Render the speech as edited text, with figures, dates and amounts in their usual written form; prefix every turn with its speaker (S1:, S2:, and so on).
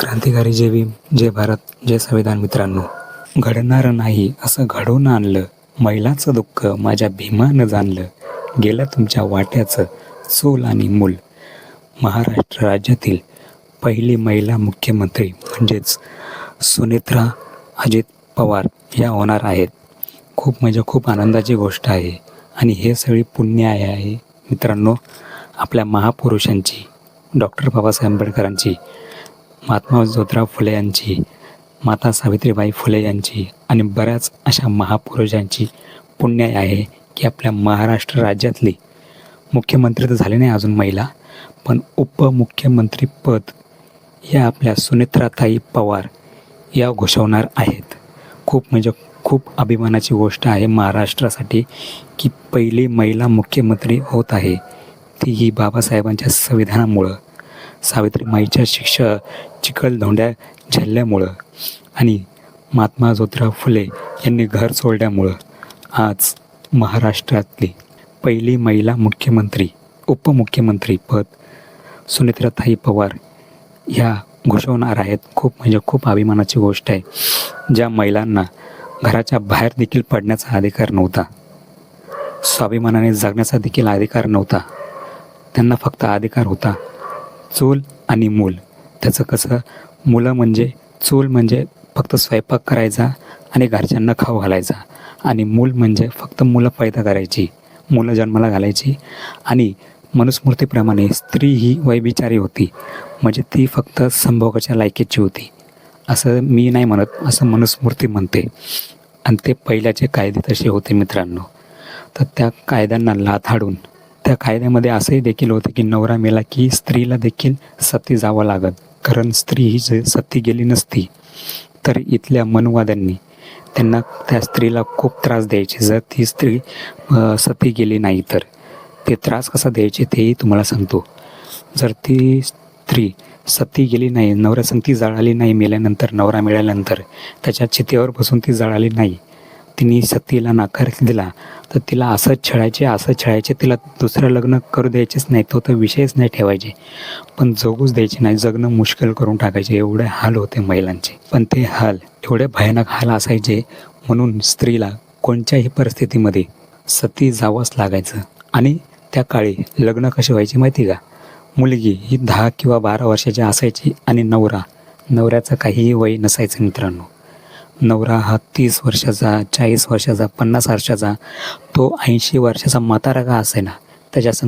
S1: क्रांतिकारी जय भीम, जय भारत, जय संविधान. मित्रांनो, घडणार नाही असं घडवून आणलं, महिलाचं दुःख माझ्या भीमानं जाणलं, गेलं तुमच्या वाट्याचं चूल आणि मूल. महाराष्ट्र राज्यातील पहिली महिला मुख्यमंत्री म्हणजेच सुनेत्रा अजित पवार या होणार आहेत. खूप आनंदाची गोष्ट आहे आणि हे सगळी पुण्य आहे मित्रांनो, आपल्या महापुरुषांची, डॉक्टर बाबासाहेब आंबेडकरांची, महात्मा ज्योतिराव फुले यांची, माता सावित्रीबाई फुले यांची आणि बऱ्याच अशा महापुरुषांची पुण्य आहे की आपल्या महाराष्ट्र राज्यातली मुख्यमंत्री तर झाले नाही अजून महिला, पण उपमुख्यमंत्रीपद या आपल्या सुनेत्राताई पवार या घोषवणार आहेत. खूप अभिमानाची गोष्ट आहे महाराष्ट्रासाठी की पहिली महिला मुख्यमंत्री होत आहे, तीही बाबासाहेबांच्या संविधानामुळं, सावित्रीमाईच्या चिखलधोंड्या झेलल्यामुळं आणि महात्मा ज्योतिराव फुले यांनी घर सोडल्यामुळं आज महाराष्ट्रातली पहिली महिला मुख्यमंत्री, उपमुख्यमंत्री पद सुनेत्राताई पवार ह्या घोषवणार आहेत. खूप अभिमानाची गोष्ट आहे. ज्या महिलांना घराच्या बाहेर देखील पडण्याचा अधिकार नव्हता, स्वाभिमानाने जगण्याचा देखील अधिकार नव्हता, त्यांना फक्त अधिकार होता चूल आणि मूल. त्याचं कसं, मुलं म्हणजे, चूल म्हणजे फक्त स्वयंपाक करायचा आणि घरच्यांना खाऊ घालायचा, आणि मूल म्हणजे फक्त मुलं पैदा करायची, मुलं जन्माला घालायची. आणि मनुस्मृतीप्रमाणे स्त्री ही वैभिचारी होती, म्हणजे ती फक्त संभोगाच्या लायकीची होती, असं मी नाही म्हणत, असं मनुस्मृती म्हणते. आणि ते पहिल्याचे कायदे तसे होते मित्रांनो. तर त्या कायद्यांना लाथाडून त्या कायद्यामध्ये असंही देखील होतं की नवरा मेला की स्त्रीला देखील सती जावं लागत, कारण स्त्री ही सती गेली नसती तर इथल्या मनुवाद्यांनी त्यांना, त्या स्त्रीला खूप त्रास द्यायचे जर ती स्त्री सती गेली नाही तर. ते त्रास कसा द्यायचे तेही तुम्हाला सांगतो. जर ती स्त्री सती गेली नाही, नवऱ्यासंग ती जळाली नाही, मेल्यानंतर, नवरा मिळाल्यानंतर त्याच्या चितेवर बसून ती जळाली नाही, तिने सतीला नकार दिला, तर तिला असंच छळायचे, तिला दुसरं लग्न करू द्यायचेच नाही, तो तर विषयच नाही ठेवायचे, पण जगूच द्यायचे नाही, जगणं मुश्किल करून टाकायचे. एवढे हाल होते महिलांचे. पण ते हाल, एवढे भयानक हाल असायचे म्हणून स्त्रीला कोणत्याही परिस्थितीमध्ये सती जावंच लागायचं. आणि त्या काळी लग्न कसे व्हायचे माहिती का? मुलगी ही 10 किंवा 12 वर्षाची असायची आणि नवऱ्याचं काहीही वय नसायचं मित्रांनो. नवरा हा 30 वर्षाचा, 40 वर्षाचा, 50 वर्षाचा, तो 80 वर्षाचा म्हातारा का असेना, त्याच्यासंग